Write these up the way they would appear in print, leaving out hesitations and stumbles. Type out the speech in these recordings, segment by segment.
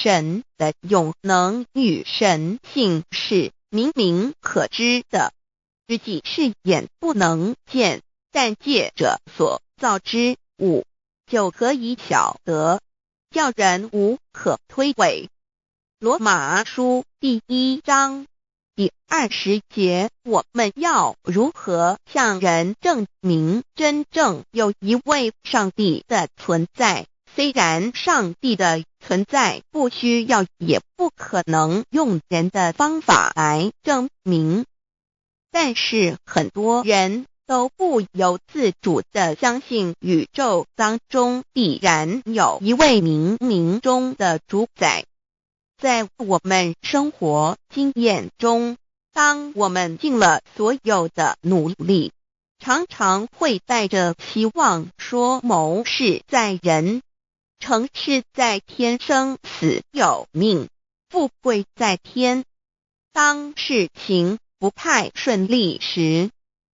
神的永能与神性是明明可知的，实际是眼不能见，但借着所造之物，就可以晓得，叫人无可推诿。罗马书第1章第20节，我们要如何向人证明真正有一位上帝的存在？虽然上帝的存在不需要也不可能用人的方法来证明，但是很多人都不由自主地相信宇宙当中必然有一位冥冥中的主宰。在我们生活经验中，当我们尽了所有的努力，常常会带着希望说谋事在人，成事在天，生死有命，富贵在天。当事情不太顺利时，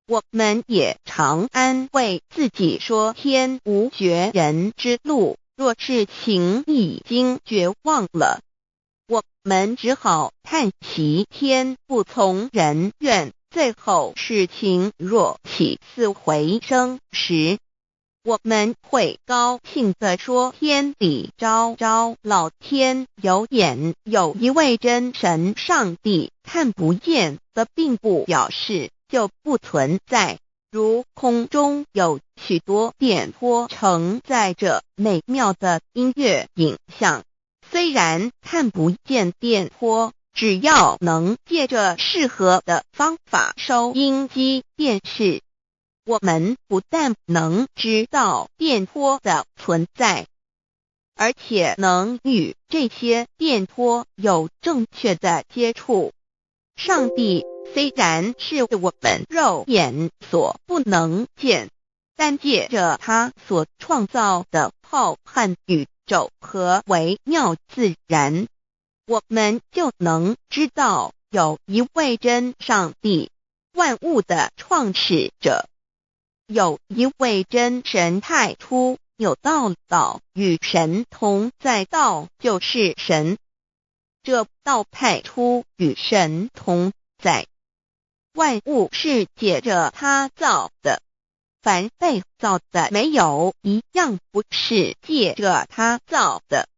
我们也常安慰自己说天无绝人之路，若事情已经绝望了，我们只好叹息天不从人愿。最后事情若起死回生时，我们会高兴地说天理昭昭，老天有眼，有一位真神上帝，看不见的并不表示就不存在。如空中有许多电波承载着美妙的音乐影像，虽然看不见电波，只要能借着适合的方法收音机电视，我们不但能知道电波的存在，而且能与这些电波有正确的接触。上帝虽然是我们肉眼所不能见，但借着他所创造的浩瀚宇宙和微妙自然，我们就能知道有一位真上帝，万物的创始者，有一位真神太初有道，道与神同在，道就是神，这道太初与神同在。万物是借着他造的，凡被造的没有一样不是借着他造的。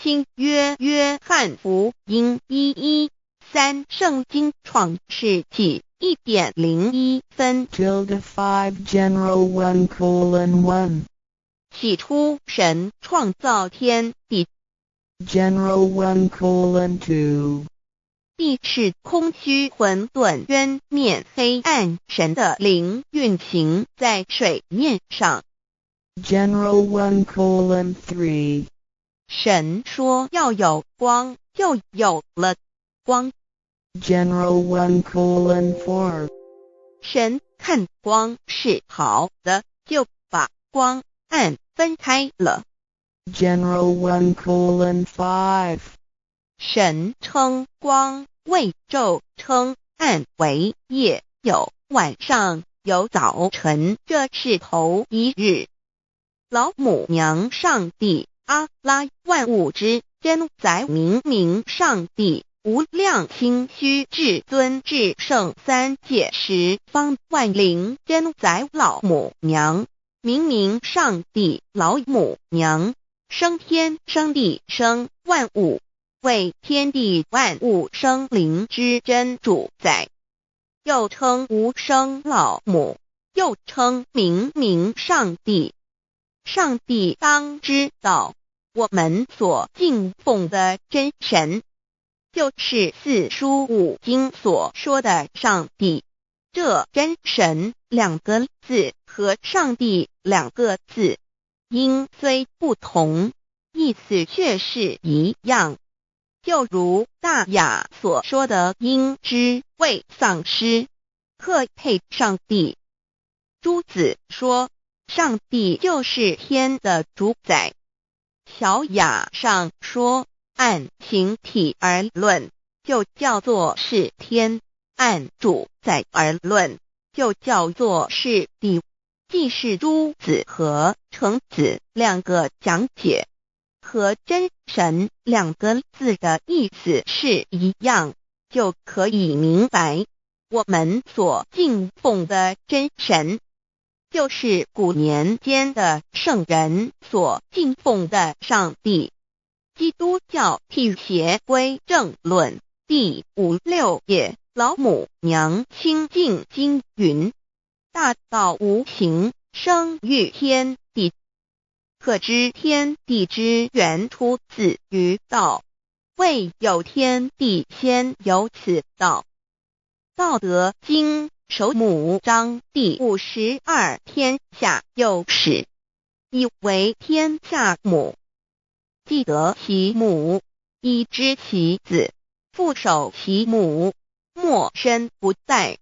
新约约翰福音1:13，圣经创世纪1.01分 5 General 1:1 起初神创造天地， General 1:2 地是空虚混沌渊面黑暗，神的灵运行在水面上。 General 1:3 神说要有光，就有了光。 General 1:4 神看光是好的，就把光暗分开了。 General 1:5 神称光为昼，称暗为夜，有晚上，有早晨，这是头一日。老母娘上帝阿拉，万物之真宰，明明上帝，无量清虚至尊至圣三界十方万灵真宰，老母娘，明明上帝，老母娘，生天生地生万物，为天地万物生灵之真主宰，又称无生老母，又称明明上帝。上帝当知道，我们所敬奉的真神，就是四书五经所说的上帝。这真神2个字和上帝2个字，音虽不同，意思却是一样。就如大雅所说的，因之谓丧失，特配上帝。朱子说，上帝就是天的主宰。小雅上说，按形体而论，就叫做是天；按主宰而论，就叫做是地。既是朱子和程子2个讲解，和真神两个字的意思是一样，就可以明白，我们所敬奉的真神，就是古年间的圣人所敬奉的上帝。基督教辟邪归正论第56页，老母娘清净经云：大道无形，生育天地，可知天地之源出自于道，未有天地，先有此道。道德经首母章第52，天下有始，以为天下母。既得其母，以知其子，父守其母，莫身不在。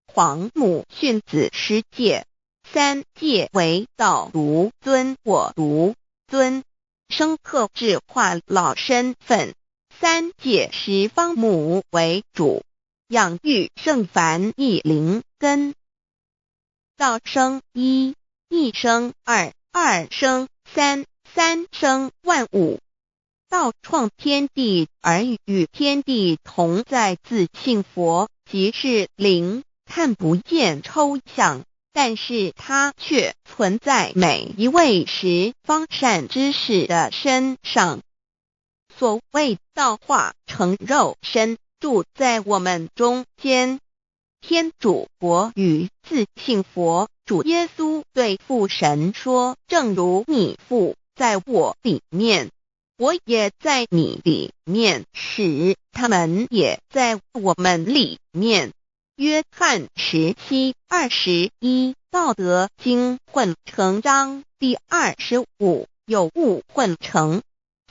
皇母训子十戒，三戒为道如尊我如尊，生克制化老身份。三戒十方母为主，养育圣凡一灵根。道生一，一生二，二生三，三生万物。道创天地而与天地同在，自性佛，即是灵，看不见抽象，但是它却存在每一位十方善知识的身上。所谓道化成肉身，住在我们中间。天主国与自性佛主耶稣对父神说：正如你父在我里面，我也在你里面，使他们也在我们里面。约翰17:21，道德经混成章第25，有物混成，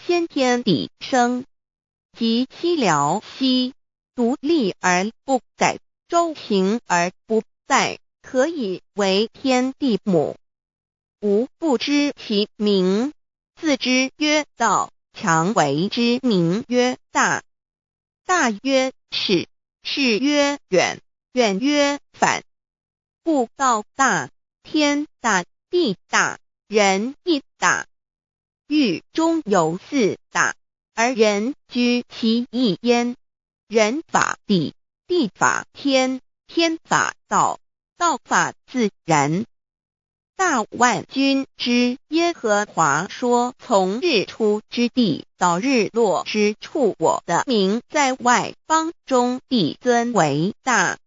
先天地生，即七辽息，独立而不改，周行而不殆，可以为天地母。吾不知其名，自之曰道，强为之名曰大。大曰始，始曰远，远曰反。故道大，天大，地大，人亦大。域中有四大，而人居其一焉。人法地，地法天，天法道，道法自然。大万军之耶和华说：从日出之地到日落之处，我的名在外邦中必尊为大。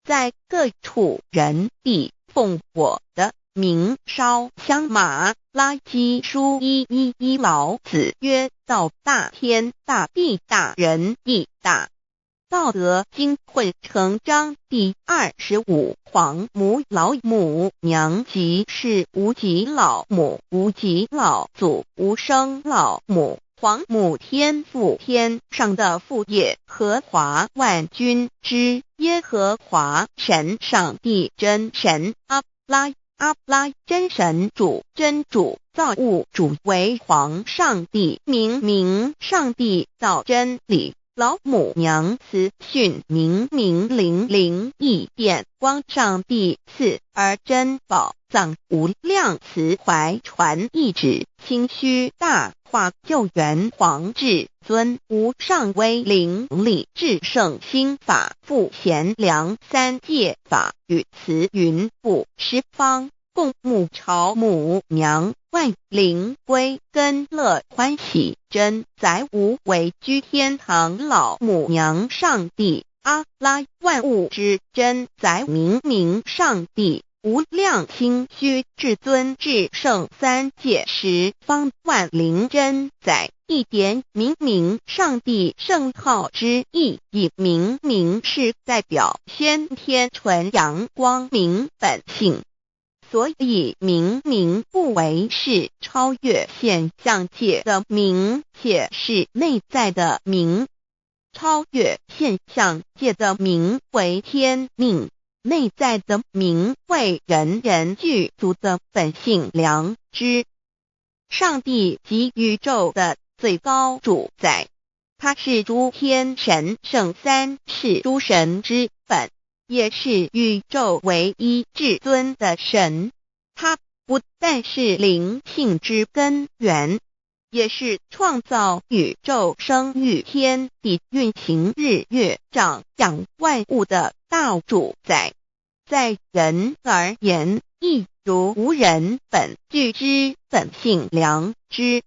在各处人必奉我的名烧香马拉基书1:11，老子曰：道大，天大，地大，人亦大。道德经混成章第25，皇母老母娘，即是无极老母、无极老祖、无生老母。皇母天父，天上的父也，和华万军之耶和华神，上帝真神，阿拉真神主，真主造物主，为皇上帝，明上帝造真理。老母娘慈训明灵异变光，上帝赐而真宝藏无量，慈怀传一旨，清虚大化，救援皇至尊，无上威灵力，至圣心法，复贤良，三界法与慈云布十方，共沐朝母娘，万灵归根乐欢喜，真载无为居天堂，老母娘上帝，阿拉万物之真载，明上帝，无量清虚至尊至圣，三界十方万灵真载，一点明上帝圣号之意，以明是代表先天纯阳光明本性。所以明不为是超越现象界的明，且是内在的明。超越现象界的明为天命，内在的明为人人具足的本性良知。上帝即宇宙的最高主宰，他是诸天神圣三世诸神之本，也是宇宙唯一至尊的神。他不但是灵性之根源，也是创造宇宙生育天地运行日月长养万物的大主宰。在人而言，亦如无人本具之本性良知，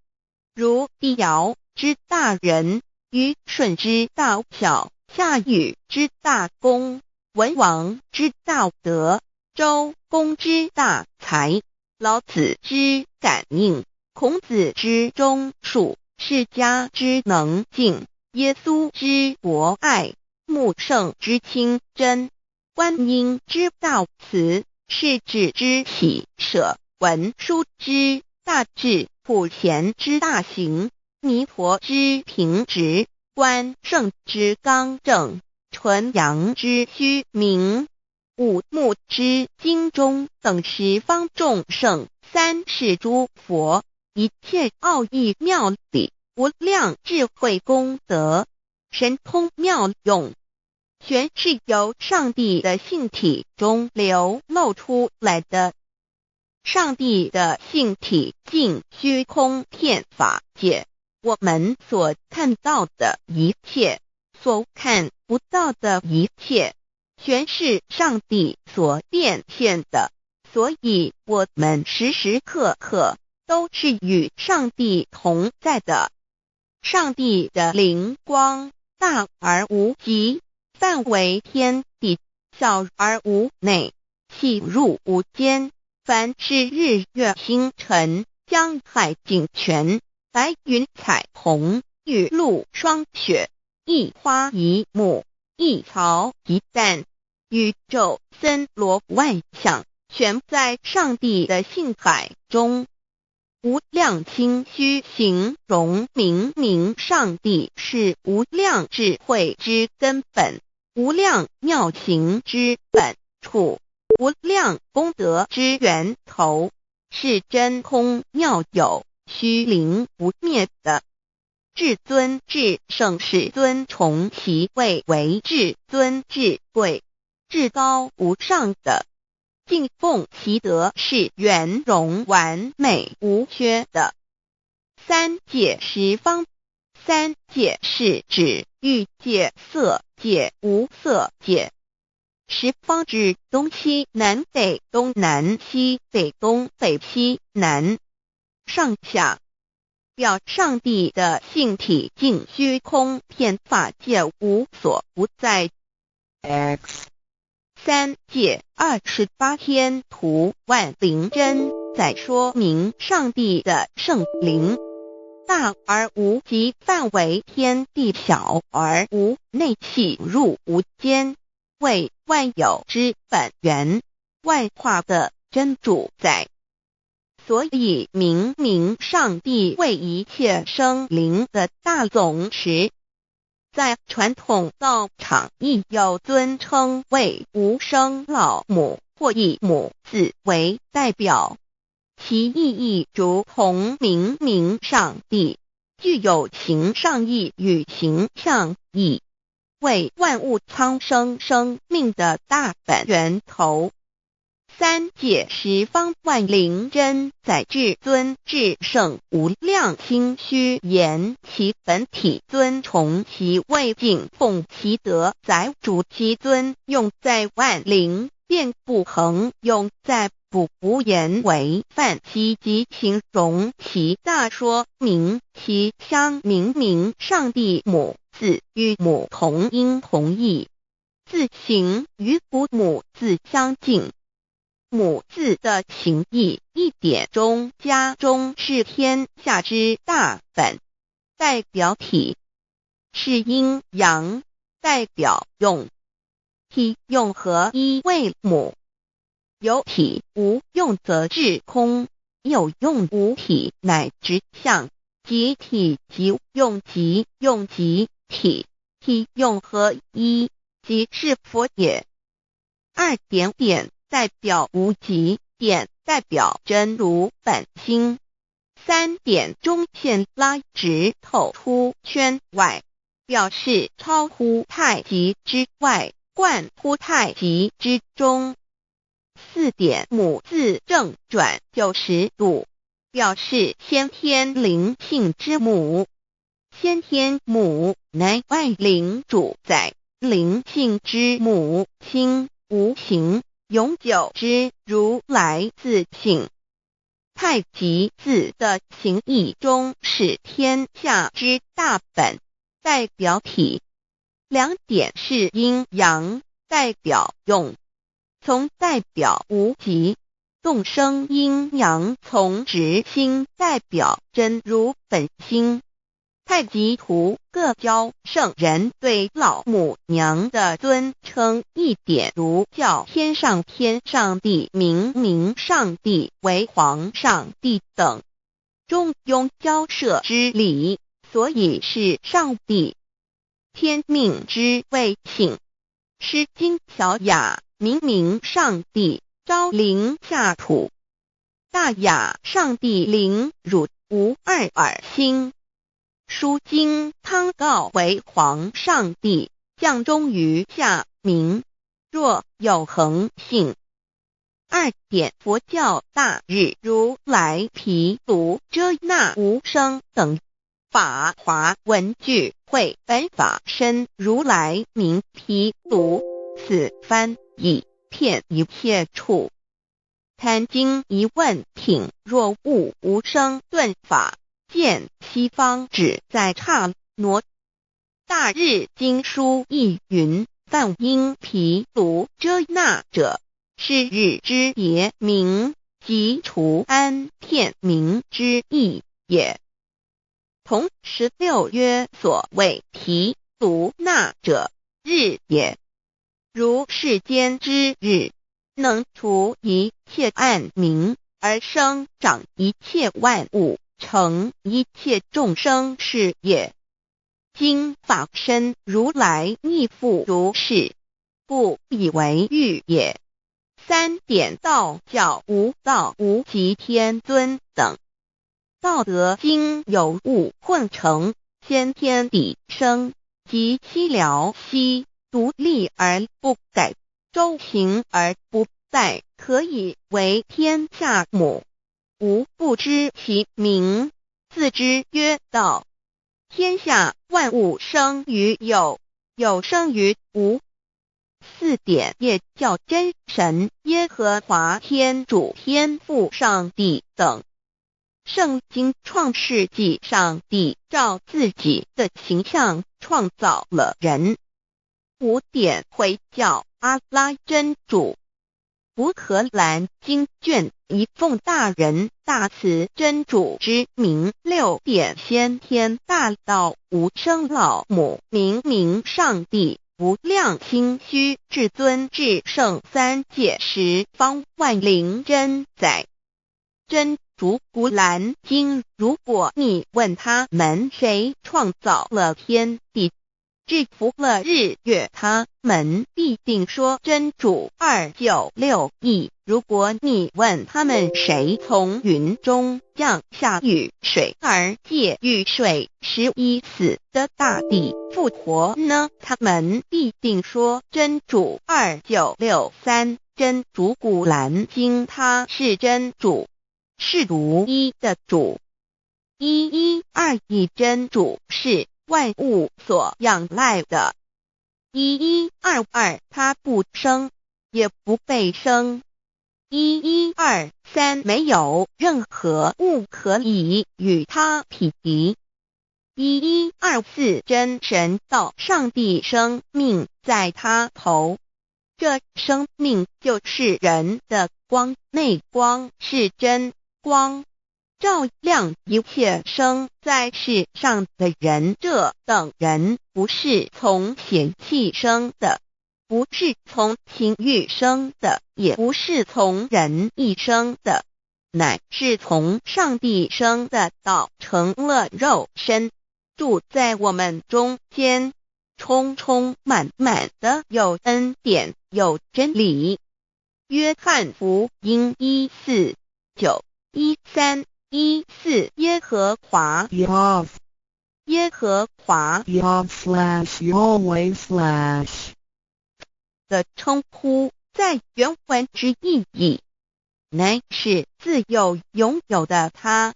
如帝尧之大仁，虞舜之大巧，夏禹之大功，文王之大德，周公之大才，老子之感应，孔子之忠恕，释迦之能静，耶稣之博爱，穆圣之清真，观音之大慈，世子之喜舍，文殊之大智，普贤之大行，弥陀之平直，关圣之刚正，纯阳之虚明，五目之精中，等十方众圣，三世诸佛，一切奥义妙理，无量智慧功德，神通妙用，全是由上帝的性体中流露出来的。上帝的性体尽虚空遍法界，我们所看到的一切，所看不到的一切，全是上帝所变现的，所以我们时时刻刻都是与上帝同在的。上帝的灵光大而无极，范围天地，小而无内，细入无间。凡是日月星辰，江海井泉，白云彩虹，雨露霜雪，一花一木，一草一蛋，宇宙森罗万象，全在上帝的性海中。无量清虚形容明明上帝是无量智慧之根本，无量妙行之本处，无量功德之源头，是真空妙有，虚灵不灭的。至尊至圣世尊崇其位为至尊至贵，至高无上的，敬奉其德是圆融完美无缺的。三界十方，三界是指欲界、色界、无色界。十方指东西南北东南西北东北西南上下，表上帝的性体尽虚空遍法界无所不在。 X 三界28天图万灵真，在说明上帝的圣灵大而无极，范围天地，小而无内，细入无间，为万有之本源，万化的真主宰。所以明明上帝为一切生灵的大总持，在传统道场亦有尊称为无生老母，或以母字为代表，其意义如同明明上帝具有形上义与形象义，为万物苍生生命的大本源头。三界十方万灵真，在至尊至圣无量心虚言其本体尊崇其位，敬奉其德，载主其尊，用在万灵，便不恒用在不无言为范其及形容其大，说明其相明明上帝母字与母同音同义，字形与母字相近。母字的情义一点中加中，是天下之大本，代表体；是阴阳，代表用。体用合一为母，有体无用则至空，有用无体乃直相，即体即用，即用即体，体用合一，即是佛也。二点点代表无极，点代表真如本心，三点中线拉直透出圈外，表示超乎太极之外，贯乎太极之中。四点母字正转90度，表示先天灵性之母。先天母乃外灵主宰，灵性之母心无形，永久之如来自性。太极字的形义中是天下之大本，代表体。两点是阴阳，代表用。从代表无极，动生阴阳从直心，代表真如本心。太极图各教圣人对老母娘的尊称，一点如叫天上帝、明上帝为皇上帝等，中庸交涉之礼，所以是上帝。天命之谓性，诗经小雅明上帝，昭灵下土。大雅上帝灵汝无二耳心。书经汤告为皇上帝，降中于下民，若有恒性。二点佛教大日如来毗卢遮那无生等法华文具会本法身如来名毗卢，此翻以遍一切处。贪经一问品，若悟无生顿法，见西方只在刹那。大日经书亦云，梵音毗卢遮那者，是日之别名，即除安片名之意也。同16曰，所谓毗卢那者，日也。如世间之日，能除一切暗明，而生长一切万物，成一切众生是也。今法身如来亦复如是，故以为喻也。三点道教无道无极天尊等。道德经有物混成，先天地生，即西辽西，独立而不改，周行而不殆，可以为天下母。吾不知其名，自之曰道。天下万物生于有，有生于无。四点也叫真神、耶和华天主、天父上帝等。圣经创世纪，上帝照自己的形象创造了人。五点回教阿拉真主。福荷兰经卷一奉大人大慈真主之名。六点先天大道无生老母明上帝无量心虚至尊至圣三界十方万灵真宰。真主古兰经，如果你问他们谁创造了天地，制服了日月，他们必定说真主296亿。如果你问他们谁从云中降下雨水而借雨水使已死的大地复活呢，他们必定说真主2963。真主古兰经，他是真主，是独一的主。112真主是万物所仰赖的。1122他不生，也不被生。1123没有任何物可以与他匹敌。1124真神道上帝生命在他头，这生命就是人的光，内光是真光，照亮一切生在世上的人。这等人不是从血气生的，不是从情欲生的，也不是从人意生的，乃是从上帝生的，道成了肉身，住在我们中间，充充满满的有恩典，有真理。约翰福音1491314耶和华 耶和华 Yahweh/Yahweh/ 的称呼，在原文之意义乃是自有拥有的他。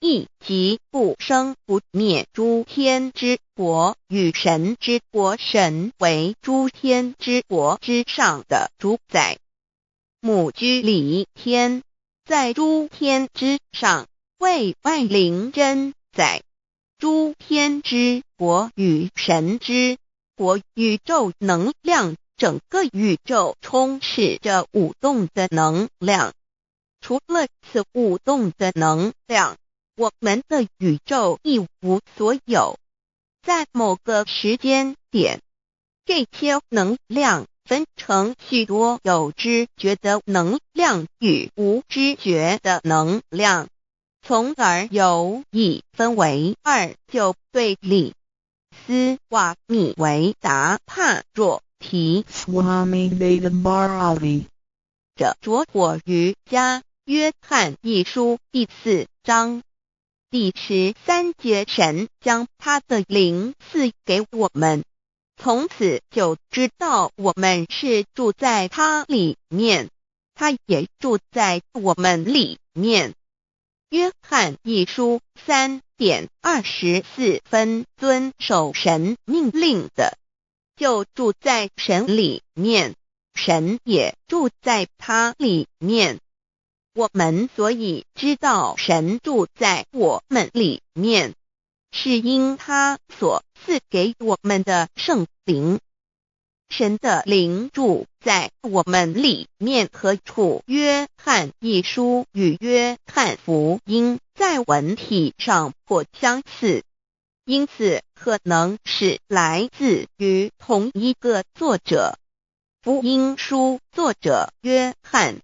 亦即不生不灭诸天之国与神之国，神为诸天之国之上的主宰，母居里天，在诸天之上，为外灵真宰。诸天之国与神之国，宇宙能量，整个宇宙充斥着舞动的能量。除了此舞动的能量，我们的宇宙一无所有。在某个时间点，这些能量分成许多有知觉的能量与无知觉的能量，从而由一分为二，就对立。斯瓦米维达帕若提 Swami Vedabharati 着着火于家约翰一书第4章第13节，神将他的灵赐给我们，从此就知道我们是住在他里面，他也住在我们里面。约翰一书3:24，遵守神命令的，就住在神里面，神也住在他里面。我们所以知道神住在我们里面，是因他所赐给我们的圣灵。神的灵住在我们里面何处？约翰一书与约翰福音在文体上颇相似，因此可能是来自于同一个作者。福音书作者约翰，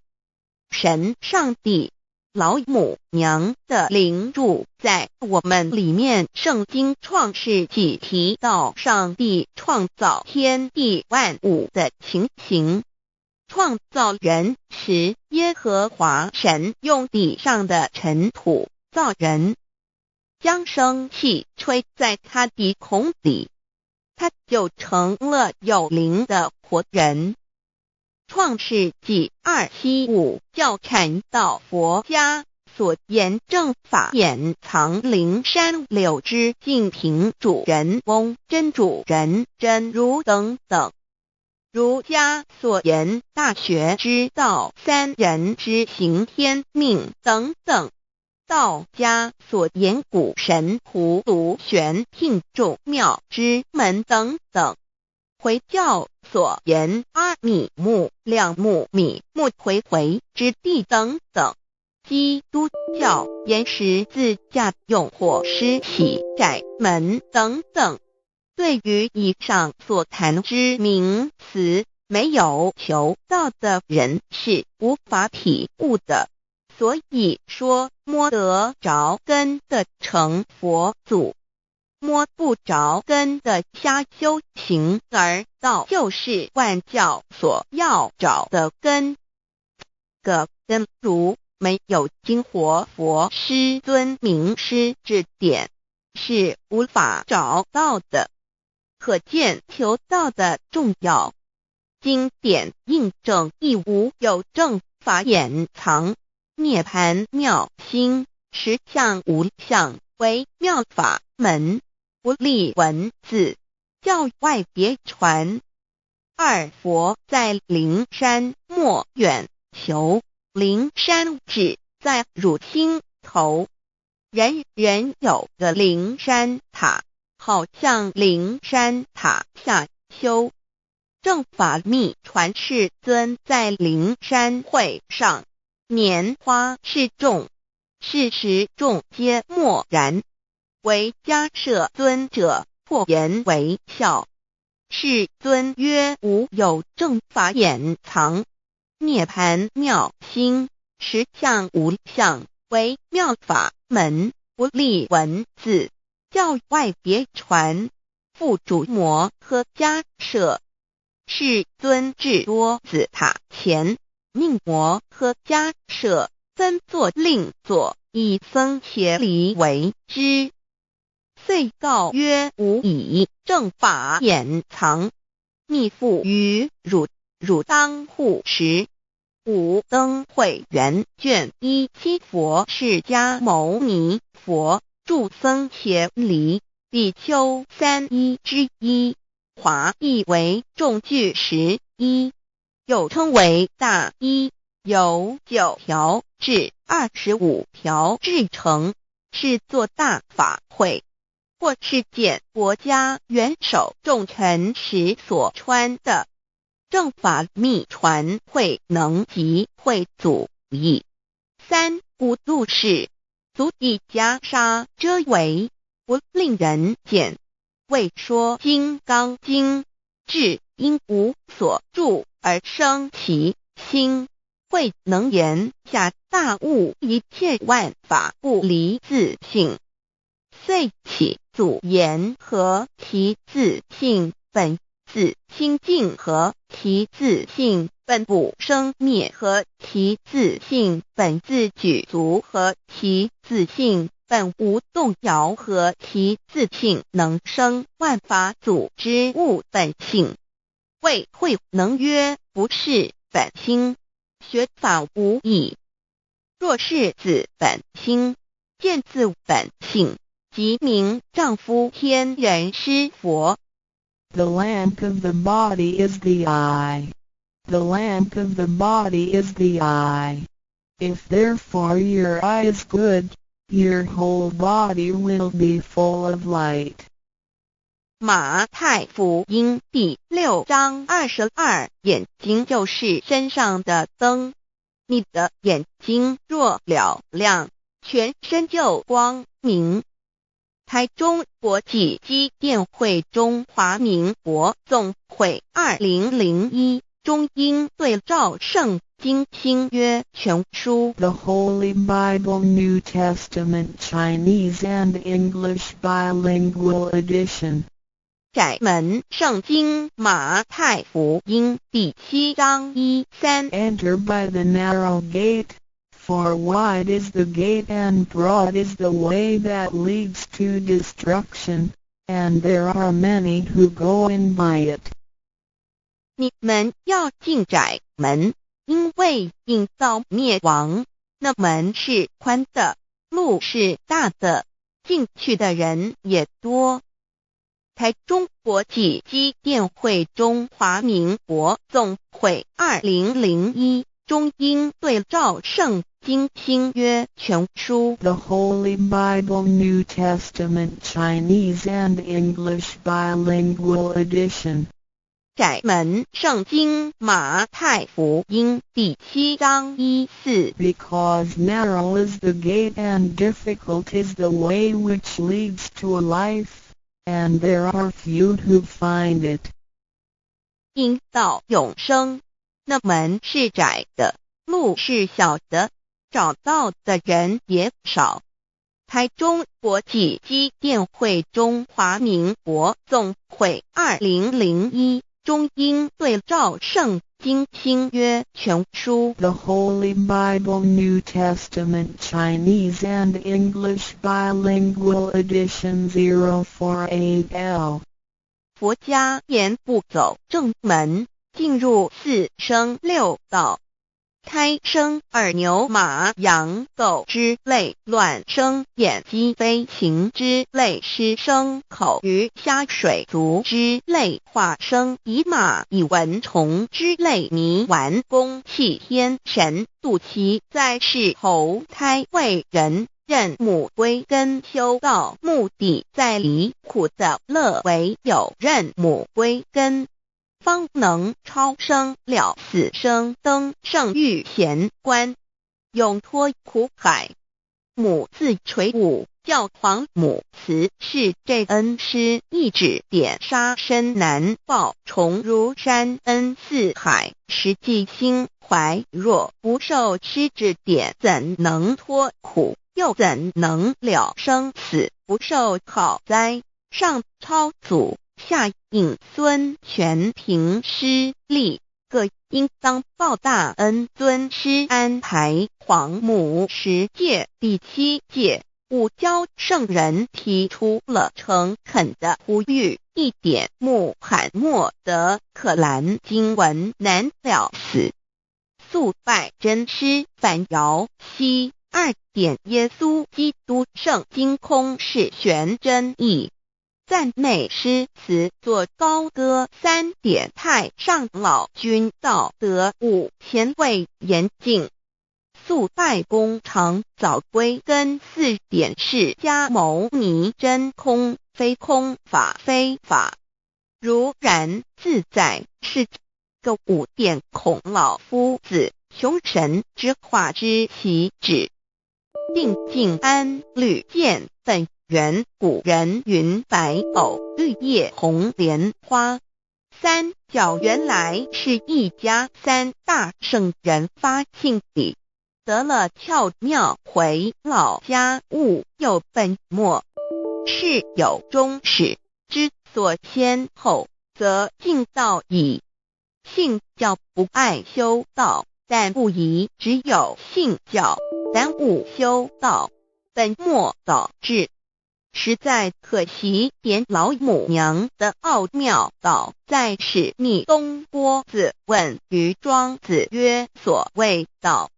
神上帝老母娘的灵住在我们里面。圣经创世纪提到上帝创造天地万物的情形。创造人时，耶和华神用地上的尘土造人，将生气吹在他鼻孔里，他就成了有灵的活人。创世纪275教阐到佛家所言正法掩藏灵山柳之净瓶主人翁真主人真如等等。儒家所言大学之道三人之行天命等等。道家所言古神荼毒玄牝众妙之门等等。回教所言阿米木、亮木、米木回回之地等等。基督教言十字架、用火施洗、窄门等等。对于以上所谈之名词，没有求道的人是无法体悟的。所以说，摸得着根的成佛祖，摸不着根的瞎修行，而道就是万教所要找的根。个根如没有经活佛师尊名师指点，是无法找到的。可见求道的重要。经典印证亦无有正法掩藏，涅盘妙心，实相无相，为妙法门，不立文字，教外别传。二佛在灵山莫远求，灵山只在汝心头。人人有个灵山塔，好像灵山塔下修。正法密传世尊在灵山会上拈花示众，是时众皆默然，唯迦摄尊者破颜为笑。世尊曰：无有正法掩藏，涅盘妙心，实相无相，为妙法门，不立文字，教外别传。复主摩诃迦摄。世尊至多子塔前，命摩诃迦摄分作令作，以僧伽梨为之。遂告曰：吾以正法掩藏，逆复于汝，汝当护持。五灯会元卷一七佛释迦牟尼佛著僧伽梨比丘3之一，华译为众句11，又称为大一，由9条至25条制成，是作大法会，或是见国家元首重臣时所穿的。正法密传会能及会祖义。3五度士，足以袈裟遮为，不令人见。为说金刚经，至因无所住而生其心，会能言下大悟一切万法不离自性。遂起祖言和其自性本自清净和其自性本不生灭和其自性本自具足和其自性本无动摇和其自性能生万法组之物本性。谓会能曰不是本心，学法无益。若是自本心，见自本性，即名丈夫天人师佛。The lamp of the body is the eye. The lamp of the body is the eye. If therefore your eye is good, your whole body will be full of light. 马太福音第6章22，眼睛就是身上的灯。你的眼睛若了亮，全身就光明。台中国际机电会中华民国总会2001中英对照圣经新约全书 The Holy Bible New Testament Chinese and English Bilingual Edition. 窄门圣经马太福音第7章1-3 Enter by the narrow gate, for wide is the gate and broad is the way that leads to destruction, and there are many who go in by it. 你们要进窄门，因为引到灭亡。那门是宽的，路是大的，进去的人也多。台中国际机电会中华民国总会2001中英对照圣经新约全书 The Holy Bible New Testament Chinese and English Bilingual Edition. 窄门圣经马太福音第7章1-4 Because narrow is the gate and difficult is the way which leads to life, and there are few who find it. 因到永生，那门是窄的，路是小的，找到的人也少。台中国际机电会中华民国总会2001中英对照圣经新约全书 The Holy Bible New Testament Chinese and English Bilingual Edition 048L. 佛家言不走正门，进入4生6道。胎生耳牛马羊狗之类，卵生眼鸡飞禽之类，湿生口鱼虾水族之类，化生以马以蚊虫之类，泥丸公气天神，度其在世投胎为人，任母归根修道，目的在离苦的乐为有任母归根，方能超生了死生登圣域贤官，永脱苦海。母自垂武教皇母慈是这恩师，一指点杀身难报，重如山恩似海，实际心怀若不受师指点，怎能脱苦？又怎能了生死？不受好灾，上超祖，下引孙，全凭师力，各应当报大恩。尊师安排皇母10戒，第7戒，五教圣人提出了诚恳的呼吁，一点穆罕默德可兰经文难了死。肃拜真师反尧西2点耶稣基督圣经空是玄真义赞美诗词作高歌3点太上老君道德5前卫严谨肃拜功常早归根4点释迦牟尼真空非空法非法如然自在是个5点孔老夫子求神之化之其旨定静安律见本源古人云白藕绿叶红莲花三角原来是一家3大圣人发庆礼得了窍妙回老家务有本末是有终始之所先后则敬道矣信教不爱修道但不宜只有信教耽误修道本末倒置实在可惜点老母娘的奥妙道在使逆东郭子问于庄子曰所谓道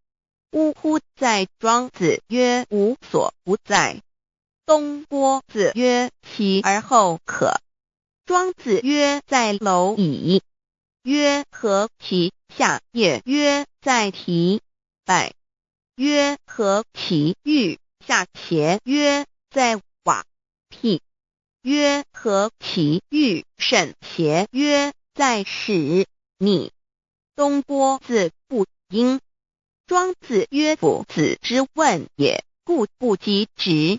呜呼在庄子曰无所不在东郭子曰其而后可庄子曰在蝼蚁曰何其下也曰在蹄百曰何其欲下且曰在瓦辟曰何其欲甚且曰在使逆东郭子不应庄子曰夫子之问也故不及直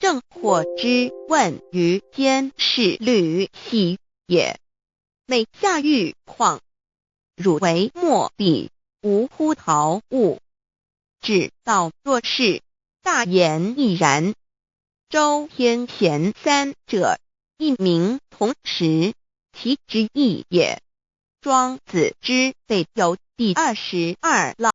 正或之问于间是履兮也每下欲况汝为莫必无乎陶物只道若是大言亦然周天贤3者一名同时其之义也庄子之备有第22老